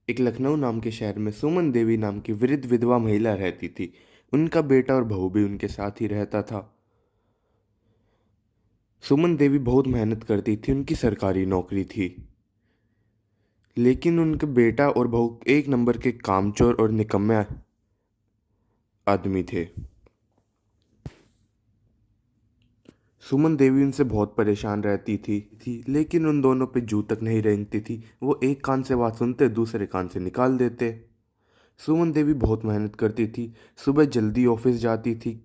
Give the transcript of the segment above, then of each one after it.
एक लखनऊ नाम के शहर में सुमन देवी नाम की वृद्ध विधवा महिला रहती थी। उनका बेटा और बहू भी उनके साथ ही रहता था। सुमन देवी बहुत मेहनत करती थी, उनकी सरकारी नौकरी थी। लेकिन उनके बेटा और बहू एक नंबर के कामचोर और निकम्मे आदमी थे। सुमन देवी उनसे बहुत परेशान रहती थी, लेकिन उन दोनों पे जू तक नहीं रेंगती थी। वो एक कान से बात सुनते, दूसरे कान से निकाल देते। सुमन देवी बहुत मेहनत करती थी। सुबह जल्दी ऑफिस जाती थी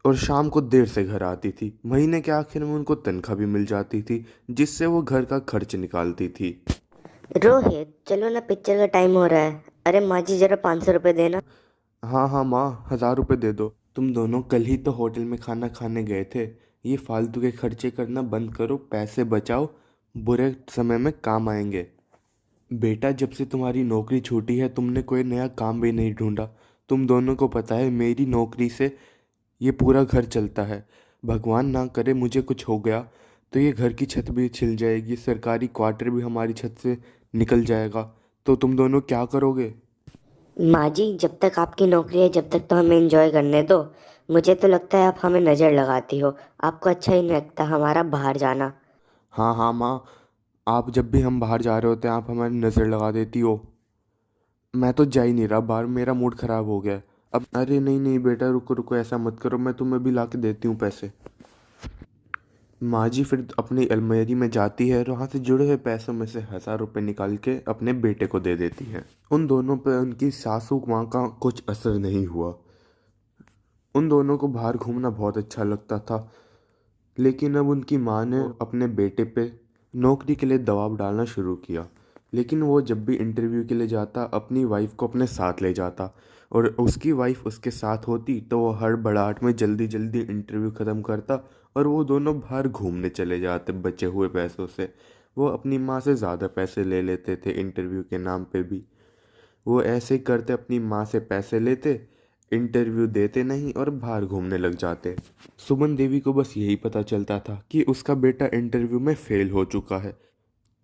और शाम को देर से घर आती थी। महीने के आखिर में उनको तनख्वाह भी मिल जाती थी, जिससे वो घर का खर्च निकालती थी। रोहित, चलो ना, पिक्चर का टाइम हो रहा है। अरे माँ जी, जरा 500 रुपये देना। हाँ हाँ माँ, 1000 रुपये दे दो। तुम दोनों कल ही तो होटल में खाना खाने गए थे। ये फालतू के खर्चे करना बंद करो, पैसे बचाओ, बुरे समय में काम आएंगे। बेटा, जब से तुम्हारी नौकरी छूटी है तुमने कोई नया काम भी नहीं ढूंढा। तुम दोनों को पता है मेरी नौकरी से ये पूरा घर चलता है। भगवान ना करे मुझे कुछ हो गया तो ये घर की छत भी छिल जाएगी, सरकारी क्वार्टर भी हमारी छत से निकल जाएगा। तो तुम दोनों क्या करोगे? माँ जी, जब तक आपकी नौकरी है जब तक तो हमें एंजॉय करने दो। मुझे तो लगता है आप हमें नज़र लगाती हो। आपको अच्छा ही नहीं लगता हमारा बाहर जाना। हाँ हाँ माँ, आप जब भी हम बाहर जा रहे होते हैं आप हमारी नज़र लगा देती हो। मैं तो जा ही नहीं रहा बाहर, मेरा मूड ख़राब हो गया है। अब अरे नहीं नहीं बेटा, रुको रुको, ऐसा मत करो, मैं तुम्हें भी ला के देती हूँ पैसे। माँ जी फिर अपनी अलमारी में जाती है और वहाँ से जुड़े हुए पैसों में से 1000 रुपये निकाल के अपने बेटे को दे देती है। उन दोनों पर उनकी सासू माँ का कुछ असर नहीं हुआ। उन दोनों को बाहर घूमना बहुत अच्छा लगता था। लेकिन अब उनकी माँ ने अपने बेटे पे नौकरी के लिए दबाव डालना शुरू किया। लेकिन वो जब भी इंटरव्यू के लिए जाता अपनी वाइफ को अपने साथ ले जाता, और उसकी वाइफ उसके साथ होती तो वो हड़बड़ाहट में जल्दी जल्दी इंटरव्यू ख़त्म करता और वो दोनों बाहर घूमने चले जाते बचे हुए पैसों से। वो अपनी माँ से ज़्यादा पैसे ले लेते थे इंटरव्यू के नाम पे भी। वो ऐसे ही करते, अपनी माँ से पैसे लेते, इंटरव्यू देते नहीं और बाहर घूमने लग जाते। सुमन देवी को बस यही पता चलता था कि उसका बेटा इंटरव्यू में फेल हो चुका है।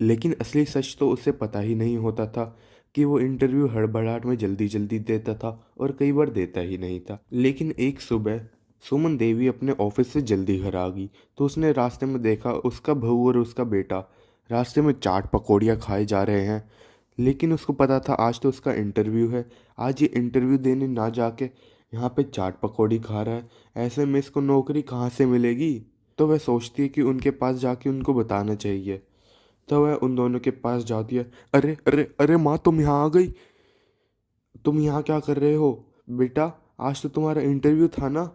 लेकिन असली सच तो उसे पता ही नहीं होता था कि वो इंटरव्यू हड़बड़ाहट में जल्दी जल्दी देता था और कई बार देता ही नहीं था। लेकिन एक सुबह सुमन देवी अपने ऑफिस से जल्दी घर आ गई तो उसने रास्ते में देखा उसका बहू और उसका बेटा रास्ते में चाट पकौड़ियाँ खाए जा रहे हैं। लेकिन उसको पता था आज तो उसका इंटरव्यू है, आज ये इंटरव्यू देने ना जाके यहाँ पे चाट पकौड़ी खा रहा है, ऐसे में इसको नौकरी कहाँ से मिलेगी। तो वह सोचती है कि उनके पास जाके उनको बताना चाहिए। तो वह उन दोनों के पास जाती है। अरे अरे अरे माँ, तुम यहाँ आ गई? तुम यहाँ क्या कर रहे हो? बेटा, आज तो तुम्हारा इंटरव्यू था ना?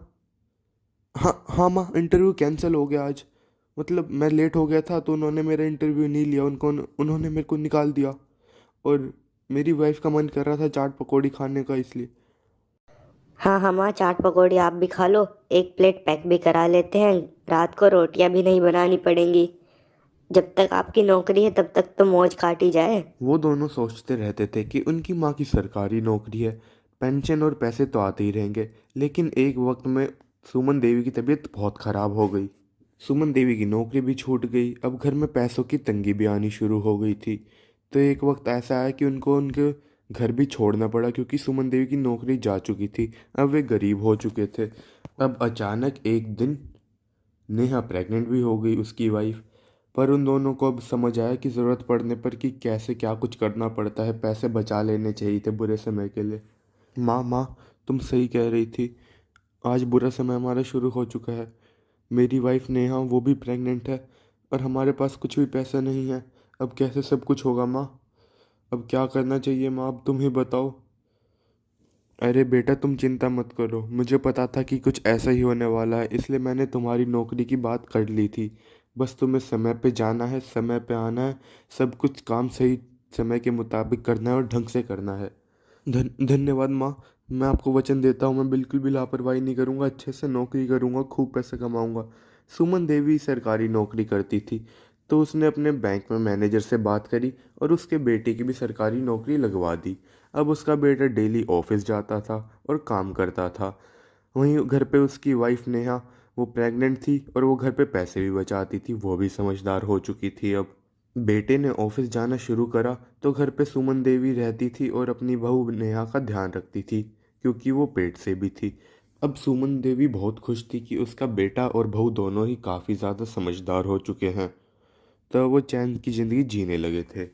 हाँ हाँ माँ, इंटरव्यू कैंसिल हो गया आज। मतलब मैं लेट हो गया था तो उन्होंने मेरा इंटरव्यू नहीं लिया, उन्होंने मेरे को निकाल दिया। और मेरी वाइफ का मन कर रहा था चाट पकौड़ी खाने का, इसलिए। हाँ हाँ माँ, चाट पकौड़ी आप भी खा लो। एक प्लेट पैक भी करा लेते हैं। रात को रोटियां भी नहीं बनानी पड़ेंगी। जब तक आपकी नौकरी है तब तक तो मौज काटी जाए। वो दोनों सोचते रहते थे कि उनकी माँ की सरकारी नौकरी है, पेंशन और पैसे तो आते ही रहेंगे। लेकिन एक वक्त में सुमन देवी की तबीयत बहुत ख़राब हो गई। सुमन देवी की नौकरी भी छूट गई, अब घर में पैसों की तंगी भी आनी शुरू हो गई थी। तो एक वक्त ऐसा आया कि उनको उनके घर भी छोड़ना पड़ा, क्योंकि सुमन देवी की नौकरी जा चुकी थी, अब वे गरीब हो चुके थे। अब अचानक एक दिन नेहा प्रेग्नेंट भी हो गई, उसकी वाइफ। पर उन दोनों को अब समझ आया कि ज़रूरत पड़ने पर कि कैसे क्या कुछ करना पड़ता है, पैसे बचा लेने चाहिए थे बुरे समय के लिए। माँ माँ, तुम सही कह रही थी, आज बुरा समय हमारा शुरू हो चुका है। मेरी वाइफ नेहा वो भी प्रेग्नेंट है और हमारे पास कुछ भी पैसा नहीं है। अब कैसे सब कुछ होगा माँ? अब क्या करना चाहिए माँ, अब तुम ही बताओ। अरे बेटा, तुम चिंता मत करो, मुझे पता था कि कुछ ऐसा ही होने वाला है, इसलिए मैंने तुम्हारी नौकरी की बात कर ली थी। बस तुम्हें समय पे जाना है, समय पे आना है, सब कुछ काम सही समय के मुताबिक करना है और ढंग से करना है। धन्यवाद माँ। मैं आपको वचन देता हूँ मैं बिल्कुल भी लापरवाही नहीं करूँगा, अच्छे से नौकरी करूँगा, खूब पैसे कमाऊँगा। सुमन देवी सरकारी नौकरी करती थी, तो उसने अपने बैंक में मैनेजर से बात करी और उसके बेटे की भी सरकारी नौकरी लगवा दी। अब उसका बेटा डेली ऑफिस जाता था और काम करता था। वहीं घर पे उसकी वाइफ नेहा, वो प्रेग्नेंट थी और वो घर पे पैसे भी बचाती थी, वो भी समझदार हो चुकी थी अब। बेटे ने ऑफिस जाना शुरू करा तो घर पे सुमन देवी रहती थी और अपनी बहू नेहा का ध्यान रखती थी, क्योंकि वो पेट से भी थी। अब सुमन देवी बहुत खुश थी कि उसका बेटा और बहू दोनों ही काफ़ी ज़्यादा समझदार हो चुके हैं, तो वो चैन की ज़िंदगी जीने लगे थे।